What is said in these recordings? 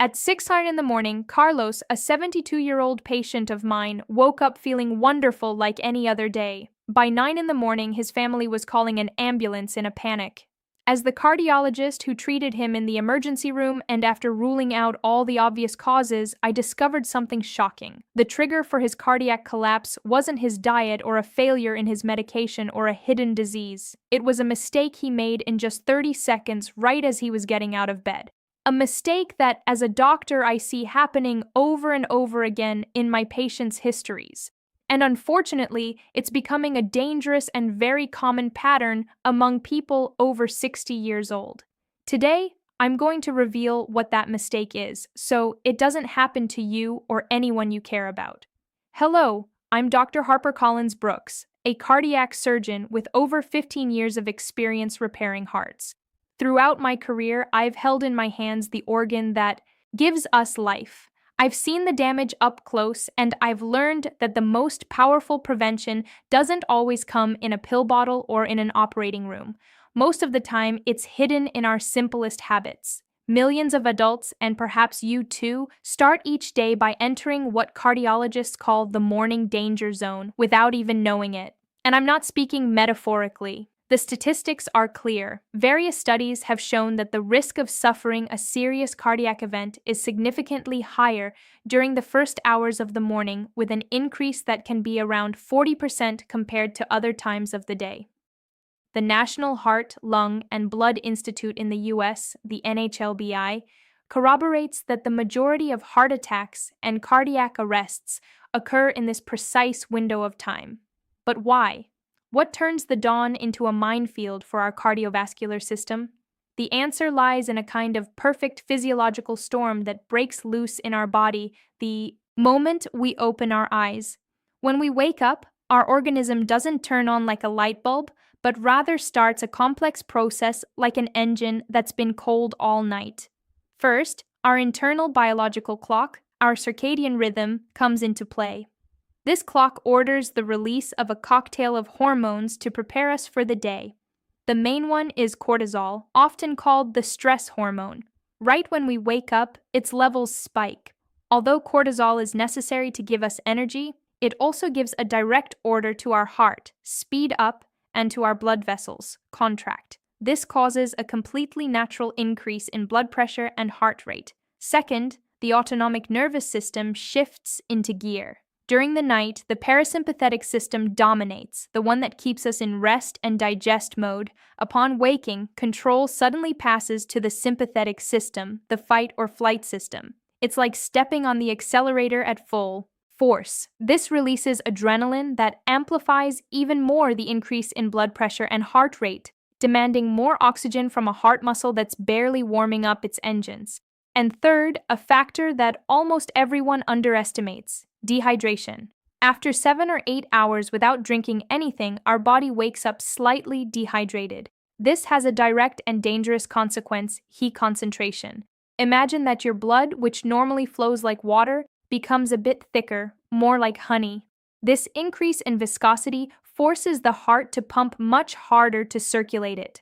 At 6 in the morning, Carlos, a 72-year-old patient of mine, woke up feeling wonderful like any other day. By 9 in the morning, his family was calling an ambulance in a panic. As the cardiologist who treated him in the emergency room and after ruling out all the obvious causes, I discovered something shocking. The trigger for his cardiac collapse wasn't his diet or a failure in his medication or a hidden disease. It was a mistake he made in just 30 seconds right as he was getting out of bed. A mistake that, as a doctor, I see happening over and over again in my patients' histories. And unfortunately, it's becoming a dangerous and very common pattern among people over 60 years old. Today, I'm going to reveal what that mistake is, so it doesn't happen to you or anyone you care about. Hello, I'm Dr. Harper Collins Brooks, a cardiac surgeon with over 15 years of experience repairing hearts. Throughout my career, I've held in my hands the organ that gives us life. I've seen the damage up close, and I've learned that the most powerful prevention doesn't always come in a pill bottle or in an operating room. Most of the time, it's hidden in our simplest habits. Millions of adults, and perhaps you too, start each day by entering what cardiologists call the morning danger zone without even knowing it. And I'm not speaking metaphorically. The statistics are clear. Various studies have shown that the risk of suffering a serious cardiac event is significantly higher during the first hours of the morning, with an increase that can be around 40% compared to other times of the day. The National Heart, Lung, and Blood Institute in the US, the NHLBI, corroborates that the majority of heart attacks and cardiac arrests occur in this precise window of time. But why? What turns the dawn into a minefield for our cardiovascular system? The answer lies in a kind of perfect physiological storm that breaks loose in our body the moment we open our eyes. When we wake up, our organism doesn't turn on like a light bulb, but rather starts a complex process like an engine that's been cold all night. First, our internal biological clock, our circadian rhythm, comes into play. This clock orders the release of a cocktail of hormones to prepare us for the day. The main one is cortisol, often called the stress hormone. Right when we wake up, its levels spike. Although cortisol is necessary to give us energy, it also gives a direct order to our heart, speed up, and to our blood vessels, contract. This causes a completely natural increase in blood pressure and heart rate. Second, the autonomic nervous system shifts into gear. During the night, the parasympathetic system dominates, the one that keeps us in rest and digest mode. Upon waking, control suddenly passes to the sympathetic system, the fight or flight system. It's like stepping on the accelerator at full force. This releases adrenaline that amplifies even more the increase in blood pressure and heart rate, demanding more oxygen from a heart muscle that's barely warming up its engines. And third, a factor that almost everyone underestimates: dehydration. After 7 or 8 hours without drinking anything, our body wakes up slightly dehydrated. This has a direct and dangerous consequence: heat concentration. Imagine that your blood, which normally flows like water, becomes a bit thicker, more like honey. This increase in viscosity forces the heart to pump much harder to circulate it.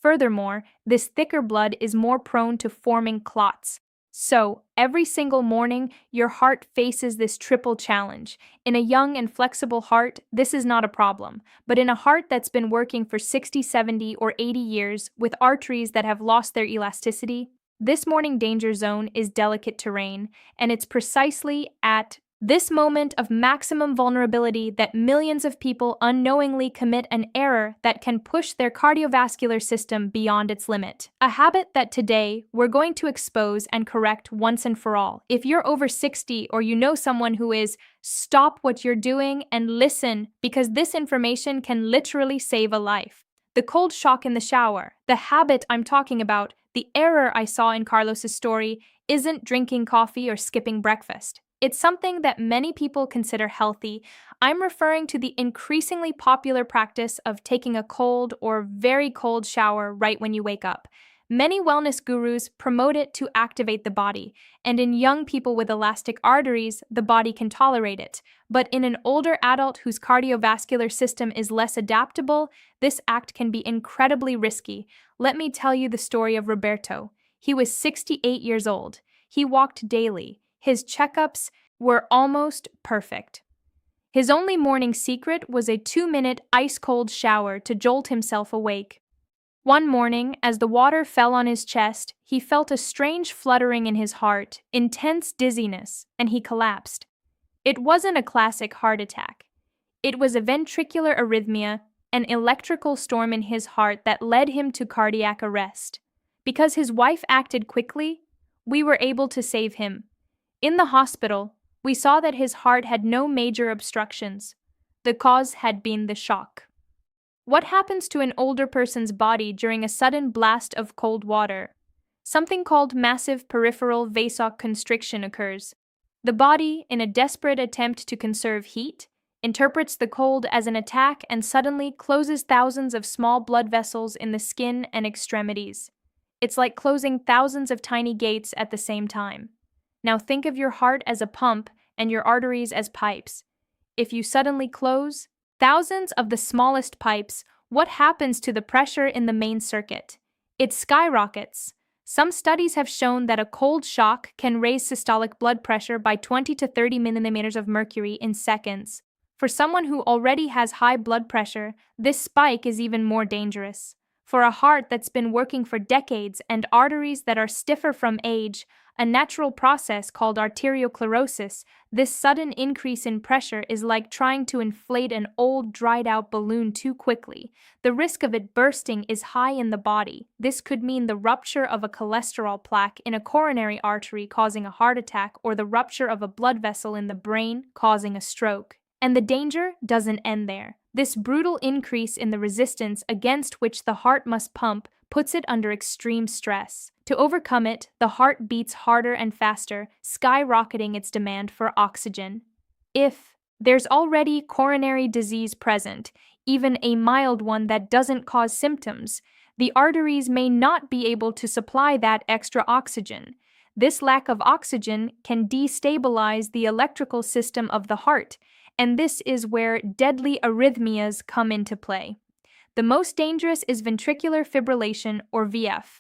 Furthermore, this thicker blood is more prone to forming clots. So, every single morning, your heart faces this triple challenge. In a young and flexible heart, this is not a problem. But in a heart that's been working for 60, 70, or 80 years, with arteries that have lost their elasticity, this morning danger zone is delicate terrain, and it's precisely at this moment of maximum vulnerability that millions of people unknowingly commit an error that can push their cardiovascular system beyond its limit. A habit that today we're going to expose and correct once and for all. If you're over 60 or you know someone who is, stop what you're doing and listen, because this information can literally save a life. The cold shock in the shower, the habit I'm talking about, the error I saw in Carlos's story, isn't drinking coffee or skipping breakfast. It's something that many people consider healthy. I'm referring to the increasingly popular practice of taking a cold or very cold shower right when you wake up. Many wellness gurus promote it to activate the body, and in young people with elastic arteries, the body can tolerate it. But in an older adult whose cardiovascular system is less adaptable, this act can be incredibly risky. Let me tell you the story of Roberto. He was 68 years old. He walked daily. His checkups were almost perfect. His only morning secret was a 2-minute ice-cold shower to jolt himself awake. One morning, as the water fell on his chest, he felt a strange fluttering in his heart, intense dizziness, and he collapsed. It wasn't a classic heart attack. It was a ventricular arrhythmia, an electrical storm in his heart that led him to cardiac arrest. Because his wife acted quickly, we were able to save him. In the hospital, we saw that his heart had no major obstructions. The cause had been the shock. What happens to an older person's body during a sudden blast of cold water? Something called massive peripheral vasoconstriction occurs. The body, in a desperate attempt to conserve heat, interprets the cold as an attack and suddenly closes thousands of small blood vessels in the skin and extremities. It's like closing thousands of tiny gates at the same time. Now think of your heart as a pump and your arteries as pipes. If you suddenly close thousands of the smallest pipes, what happens to the pressure in the main circuit? It skyrockets. Some studies have shown that a cold shock can raise systolic blood pressure by 20 to 30 millimeters of mercury in seconds. For someone who already has high blood pressure, this spike is even more dangerous. For a heart that's been working for decades and arteries that are stiffer from age, a natural process called arteriosclerosis, this sudden increase in pressure is like trying to inflate an old, dried-out balloon too quickly. The risk of it bursting is high in the body. This could mean the rupture of a cholesterol plaque in a coronary artery causing a heart attack or the rupture of a blood vessel in the brain causing a stroke. And the danger doesn't end there. This brutal increase in the resistance against which the heart must pump puts it under extreme stress. To overcome it, the heart beats harder and faster, skyrocketing its demand for oxygen. If there's already coronary disease present, even a mild one that doesn't cause symptoms, the arteries may not be able to supply that extra oxygen. This lack of oxygen can destabilize the electrical system of the heart, and this is where deadly arrhythmias come into play. The most dangerous is ventricular fibrillation, or VF.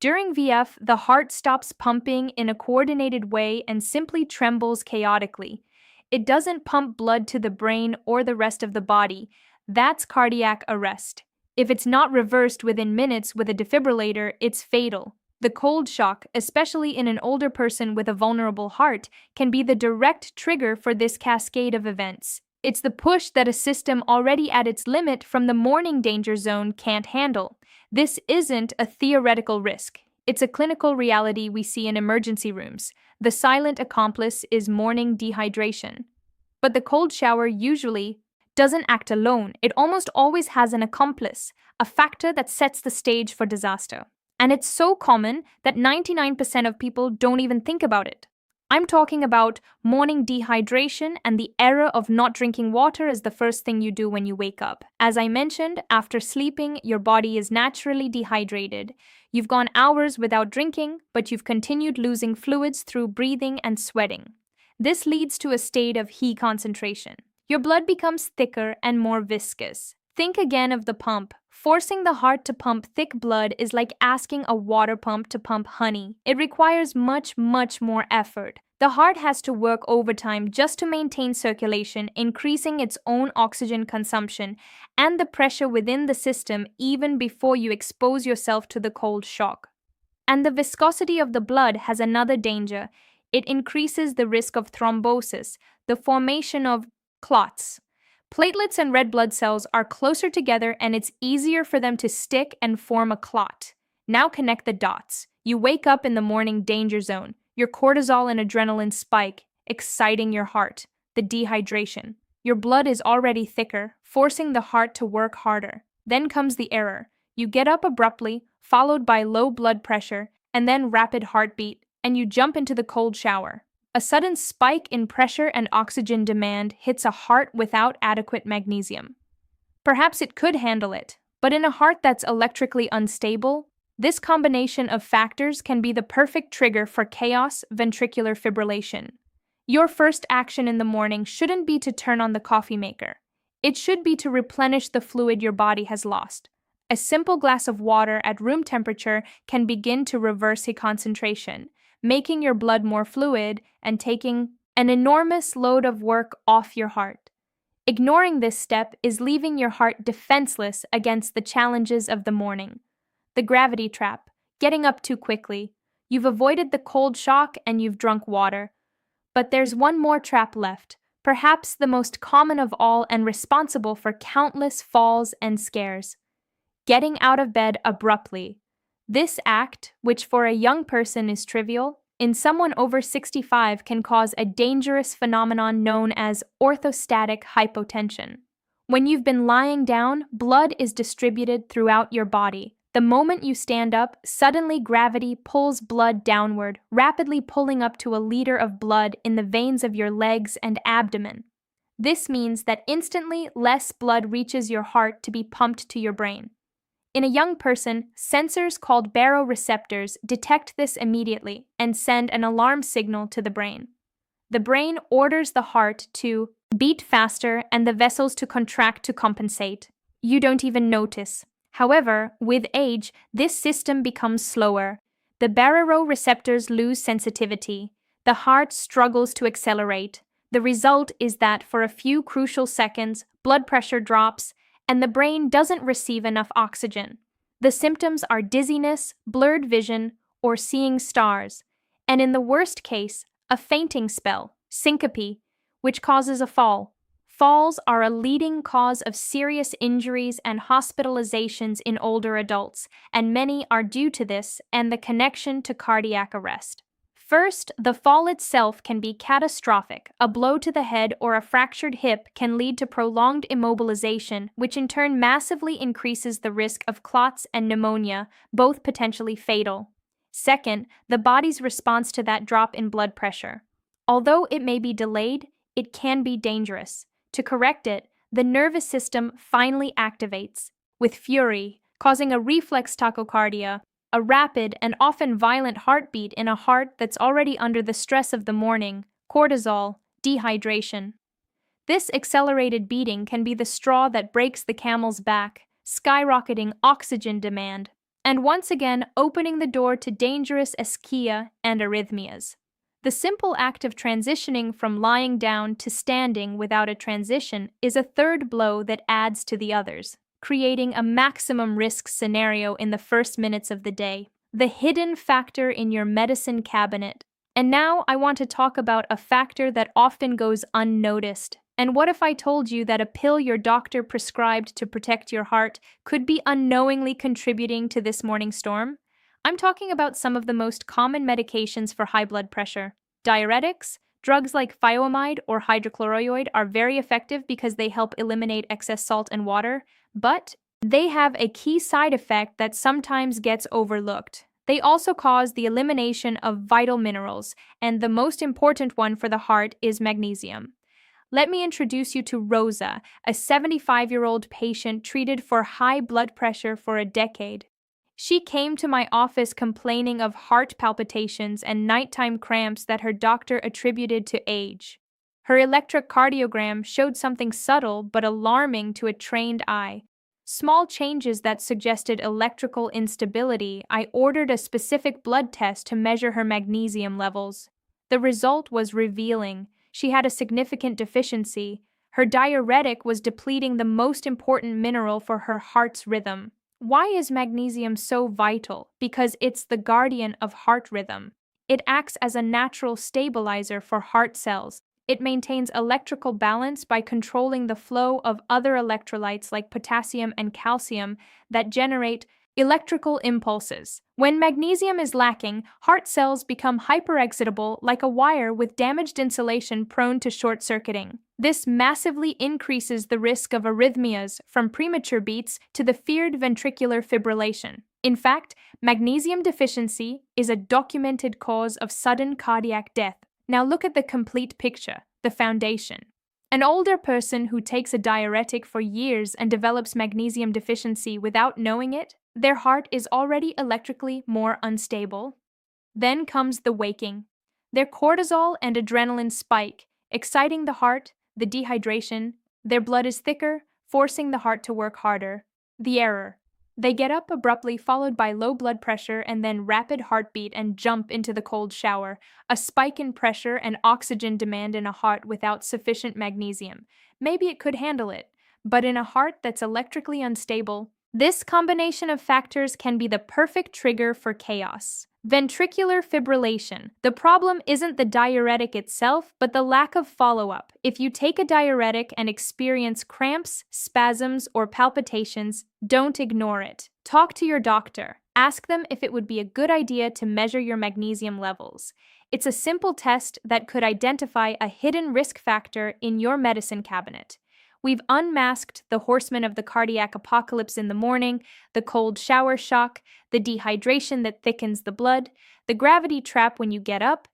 During VF, the heart stops pumping in a coordinated way and simply trembles chaotically. It doesn't pump blood to the brain or the rest of the body. That's cardiac arrest. If it's not reversed within minutes with a defibrillator, it's fatal. The cold shock, especially in an older person with a vulnerable heart, can be the direct trigger for this cascade of events. It's the push that a system already at its limit from the morning danger zone can't handle. This isn't a theoretical risk. It's a clinical reality we see in emergency rooms. The silent accomplice is morning dehydration. But the cold shower usually doesn't act alone. It almost always has an accomplice, a factor that sets the stage for disaster. And it's so common that 99% of people don't even think about it. I'm talking about morning dehydration and the error of not drinking water as the first thing you do when you wake up. As I mentioned, after sleeping, your body is naturally dehydrated. You've gone hours without drinking, but you've continued losing fluids through breathing and sweating. This leads to a state of He concentration. Your blood becomes thicker and more viscous. Think again of the pump. Forcing the heart to pump thick blood is like asking a water pump to pump honey. It requires much more effort. The heart has to work overtime just to maintain circulation, increasing its own oxygen consumption and the pressure within the system even before you expose yourself to the cold shock. And the viscosity of the blood has another danger. It increases the risk of thrombosis, the formation of clots. Platelets and red blood cells are closer together and it's easier for them to stick and form a clot. Now connect the dots. You wake up in the morning danger zone. Your cortisol and adrenaline spike, exciting your heart. The dehydration. Your blood is already thicker, forcing the heart to work harder. Then comes the error. You get up abruptly, followed by low blood pressure, and then rapid heartbeat, and you jump into the cold shower. A sudden spike in pressure and oxygen demand hits a heart without adequate magnesium. Perhaps it could handle it, but in a heart that's electrically unstable, this combination of factors can be the perfect trigger for chaos ventricular fibrillation. Your first action in the morning shouldn't be to turn on the coffee maker. It should be to replenish the fluid your body has lost. A simple glass of water at room temperature can begin to reverse He concentration. making your blood more fluid and taking an enormous load of work off your heart. Ignoring this step is leaving your heart defenseless against the challenges of the morning. The gravity trap, getting up too quickly. You've avoided the cold shock and you've drunk water. But there's one more trap left, perhaps the most common of all and responsible for countless falls and scares. Getting out of bed abruptly. This act, which for a young person is trivial, in someone over 65 can cause a dangerous phenomenon known as orthostatic hypotension. When you've been lying down, blood is distributed throughout your body. The moment you stand up, suddenly gravity pulls blood downward, rapidly pulling up to a liter of blood in the veins of your legs and abdomen. This means that instantly less blood reaches your heart to be pumped to your brain. In a young person, sensors called baroreceptors detect this immediately and send an alarm signal to the brain. The brain orders the heart to beat faster and the vessels to contract to compensate. You don't even notice. However, with age, this system becomes slower. The baroreceptors lose sensitivity. The heart struggles to accelerate. The result is that for a few crucial seconds, blood pressure drops, and the brain doesn't receive enough oxygen. The symptoms are dizziness, blurred vision, or seeing stars, and in the worst case, a fainting spell, syncope, which causes a fall. Falls are a leading cause of serious injuries and hospitalizations in older adults, and many are due to this and the connection to cardiac arrest. First, the fall itself can be catastrophic. A blow to the head or a fractured hip can lead to prolonged immobilization, which in turn massively increases the risk of clots and pneumonia, both potentially fatal. Second, the body's response to that drop in blood pressure. Although it may be delayed, it can be dangerous. To correct it, the nervous system finally activates, with fury, causing a reflex tachycardia, a rapid and often violent heartbeat in a heart that's already under the stress of the morning, cortisol, dehydration. This accelerated beating can be the straw that breaks the camel's back, skyrocketing oxygen demand, and once again opening the door to dangerous ischemia and arrhythmias. The simple act of transitioning from lying down to standing without a transition is a third blow that adds to the others, creating a maximum risk scenario in the first minutes of the day. The hidden factor in your medicine cabinet. And now I want to talk about a factor that often goes unnoticed. And what if I told you that a pill your doctor prescribed to protect your heart could be unknowingly contributing to this morning storm? I'm talking about some of the most common medications for high blood pressure. Diuretics, drugs like phyomide or hydrochloroid are very effective because they help eliminate excess salt and water, but they have a key side effect that sometimes gets overlooked. They also cause the elimination of vital minerals, and the most important one for the heart is magnesium. Let me introduce you to Rosa, a 75-year-old patient treated for high blood pressure for a decade. She came to my office complaining of heart palpitations and nighttime cramps that her doctor attributed to age. Her electrocardiogram showed something subtle but alarming to a trained eye. Small changes that suggested electrical instability. I ordered a specific blood test to measure her magnesium levels. The result was revealing. She had a significant deficiency. Her diuretic was depleting the most important mineral for her heart's rhythm. Why is magnesium so vital? Because it's the guardian of heart rhythm. It acts as a natural stabilizer for heart cells. It maintains electrical balance by controlling the flow of other electrolytes like potassium and calcium that generate electrical impulses. When magnesium is lacking, heart cells become hyperexcitable like a wire with damaged insulation prone to short-circuiting. This massively increases the risk of arrhythmias, from premature beats to the feared ventricular fibrillation. In fact, magnesium deficiency is a documented cause of sudden cardiac death. Now look at the complete picture, the foundation. An older person who takes a diuretic for years and develops magnesium deficiency without knowing it, their heart is already electrically more unstable. Then comes the waking. Their cortisol and adrenaline spike, exciting the heart, the dehydration. Their blood is thicker, forcing the heart to work harder. The error. They get up abruptly, followed by low blood pressure and then rapid heartbeat and jump into the cold shower, a spike in pressure and oxygen demand in a heart without sufficient magnesium. Maybe it could handle it, but in a heart that's electrically unstable, this combination of factors can be the perfect trigger for chaos. Ventricular fibrillation. The problem isn't the diuretic itself, but the lack of follow-up. If you take a diuretic and experience cramps, spasms, or palpitations, don't ignore it. Talk to your doctor. Ask them if it would be a good idea to measure your magnesium levels. It's a simple test that could identify a hidden risk factor in your medicine cabinet. We've unmasked the horsemen of the cardiac apocalypse in the morning, the cold shower shock, the dehydration that thickens the blood, the gravity trap when you get up,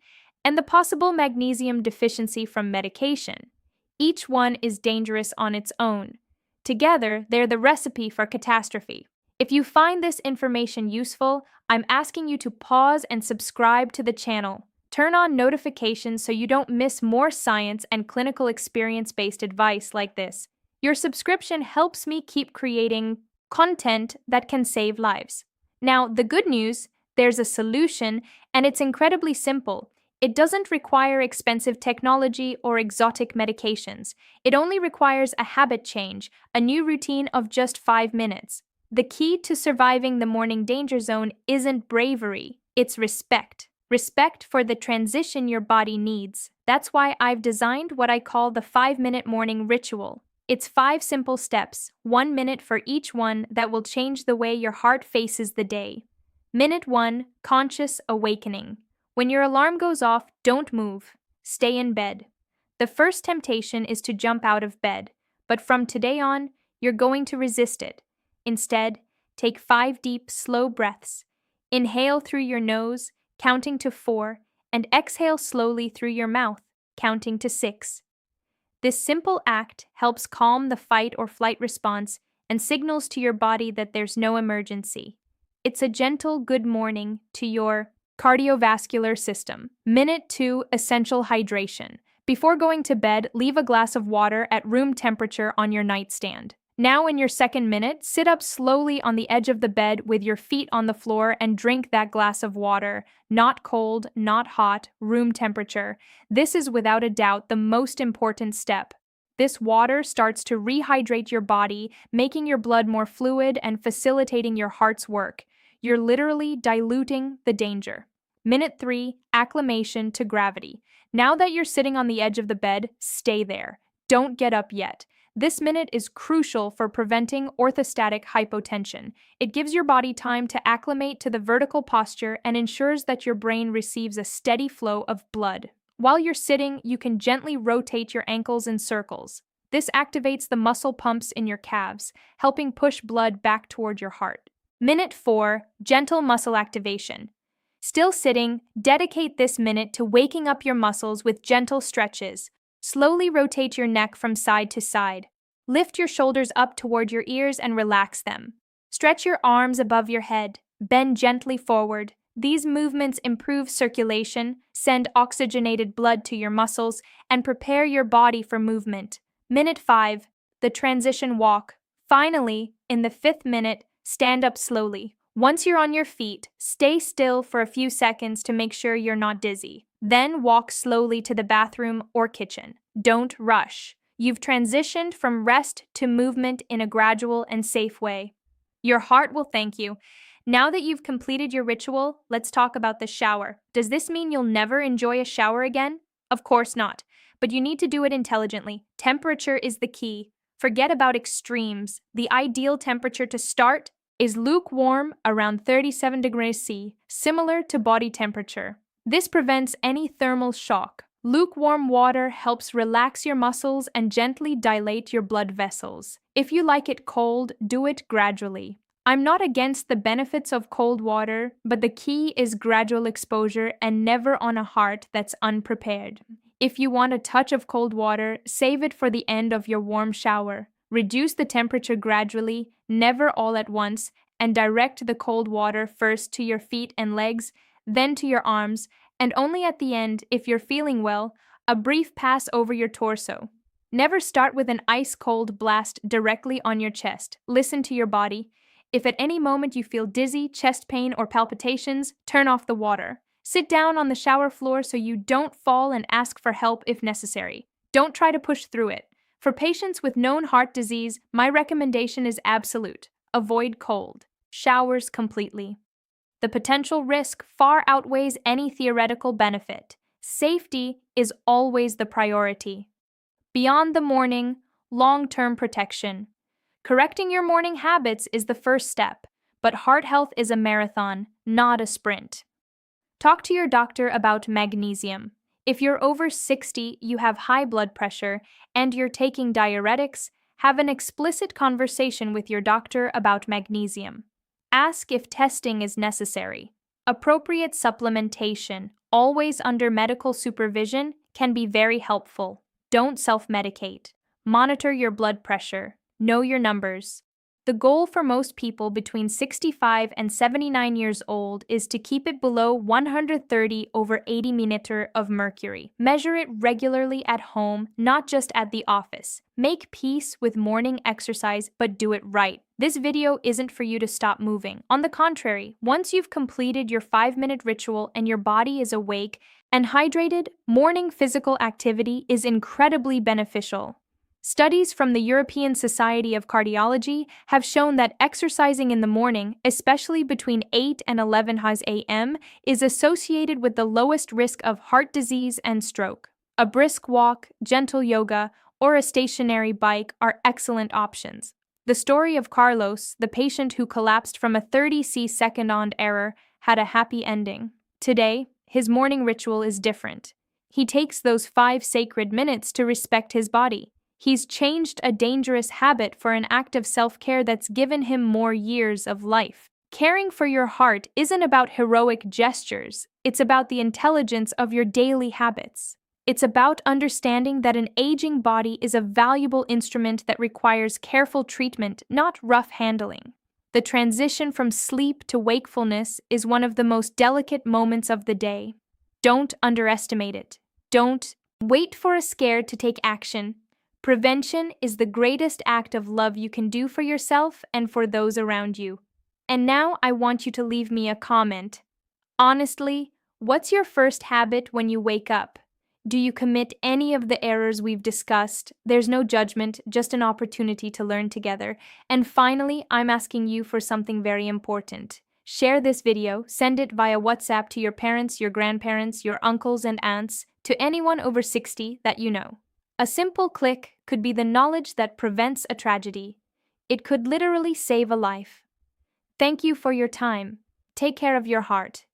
and the possible magnesium deficiency from medication. Each one is dangerous on its own. Together, they're the recipe for catastrophe. If you find this information useful, I'm asking you to pause and subscribe to the channel. Turn on notifications so you don't miss more science and clinical experience-based advice like this. Your subscription helps me keep creating content that can save lives. Now, the good news, there's a solution, and it's incredibly simple. It doesn't require expensive technology or exotic medications. It only requires a habit change, a new routine of just 5 minutes. The key to surviving the morning danger zone isn't bravery, it's respect. Respect for the transition your body needs. That's why I've designed what I call the 5-minute morning ritual. It's 5 simple steps, 1 minute for each one, that will change the way your heart faces the day. Minute 1, conscious awakening. When your alarm goes off, don't move. Stay in bed. The first temptation is to jump out of bed, but from today on, you're going to resist it. Instead, take 5 deep, slow breaths. Inhale through your nose, counting to 4, and exhale slowly through your mouth, counting to 6. This simple act helps calm the fight or flight response and signals to your body that there's no emergency. It's a gentle good morning to your cardiovascular system. Minute 2, essential hydration. Before going to bed, leave a glass of water at room temperature on your nightstand. Now, in your second minute, sit up slowly on the edge of the bed with your feet on the floor and drink that glass of water. Not cold, not hot, room temperature. This is without a doubt the most important step. This water starts to rehydrate your body, making your blood more fluid and facilitating your heart's work. You're literally diluting the danger. Minute 3, acclimation to gravity. Now that you're sitting on the edge of the bed, stay there. Don't get up yet. This minute is crucial for preventing orthostatic hypotension. It gives your body time to acclimate to the vertical posture and ensures that your brain receives a steady flow of blood. While you're sitting, you can gently rotate your ankles in circles. This activates the muscle pumps in your calves, helping push blood back toward your heart. Minute 4, gentle muscle activation. Still sitting, dedicate this minute to waking up your muscles with gentle stretches. Slowly rotate your neck from side to side. Lift your shoulders up toward your ears and relax them. Stretch your arms above your head. Bend gently forward. These movements improve circulation, send oxygenated blood to your muscles, and prepare your body for movement. Minute 5, the transition walk. Finally, in the 5th minute, stand up slowly. Once you're on your feet, stay still for a few seconds to make sure you're not dizzy. Then walk slowly to the bathroom or kitchen. Don't rush. You've transitioned from rest to movement in a gradual and safe way. Your heart will thank you. Now that you've completed your ritual, let's talk about the shower. Does this mean you'll never enjoy a shower again? Of course not, but you need to do it intelligently. Temperature is the key. Forget about extremes. The ideal temperature to start is lukewarm, around 37 degrees C, similar to body temperature. This prevents any thermal shock. Lukewarm water helps relax your muscles and gently dilate your blood vessels. If you like it cold, do it gradually. I'm not against the benefits of cold water, but the key is gradual exposure and never on a heart that's unprepared. If you want a touch of cold water, save it for the end of your warm shower. Reduce the temperature gradually, never all at once, and direct the cold water first to your feet and legs, then to your arms, and only at the end, if you're feeling well, a brief pass over your torso. Never start with an ice-cold blast directly on your chest. Listen to your body. If at any moment you feel dizzy, chest pain, or palpitations, turn off the water. Sit down on the shower floor so you don't fall and ask for help if necessary. Don't try to push through it. For patients with known heart disease, my recommendation is absolute. Avoid cold showers completely. The potential risk far outweighs any theoretical benefit. Safety is always the priority. Beyond the morning, long-term protection. Correcting your morning habits is the first step, but heart health is a marathon, not a sprint. Talk to your doctor about magnesium. If you're over 60, you have high blood pressure, and you're taking diuretics, have an explicit conversation with your doctor about magnesium. Ask if testing is necessary. Appropriate supplementation, always under medical supervision, can be very helpful. Don't self-medicate. Monitor your blood pressure. Know your numbers. The goal for most people between 65 and 79 years old is to keep it below 130/80 millimeter of mercury. Measure it regularly at home, not just at the office. Make peace with morning exercise, but do it right. This video isn't for you to stop moving. On the contrary, once you've completed your 5-minute ritual and your body is awake and hydrated, morning physical activity is incredibly beneficial. Studies from the European Society of Cardiology have shown that exercising in the morning, especially between 8 and 11 a.m., is associated with the lowest risk of heart disease and stroke. A brisk walk, gentle yoga, or a stationary bike are excellent options. The story of Carlos, the patient who collapsed from a 30-second error, had a happy ending. Today, his morning ritual is different. He takes those 5 sacred minutes to respect his body. He's changed a dangerous habit for an act of self-care that's given him more years of life. Caring for your heart isn't about heroic gestures, it's about the intelligence of your daily habits. It's about understanding that an aging body is a valuable instrument that requires careful treatment, not rough handling. The transition from sleep to wakefulness is one of the most delicate moments of the day. Don't underestimate it. Don't wait for a scare to take action. Prevention is the greatest act of love you can do for yourself and for those around you. And now I want you to leave me a comment. Honestly, what's your first habit when you wake up? Do you commit any of the errors we've discussed? There's no judgment, just an opportunity to learn together. And finally, I'm asking you for something very important. Share this video, send it via WhatsApp to your parents, your grandparents, your uncles and aunts, to anyone over 60 that you know. A simple click could be the knowledge that prevents a tragedy. It could literally save a life. Thank you for your time. Take care of your heart.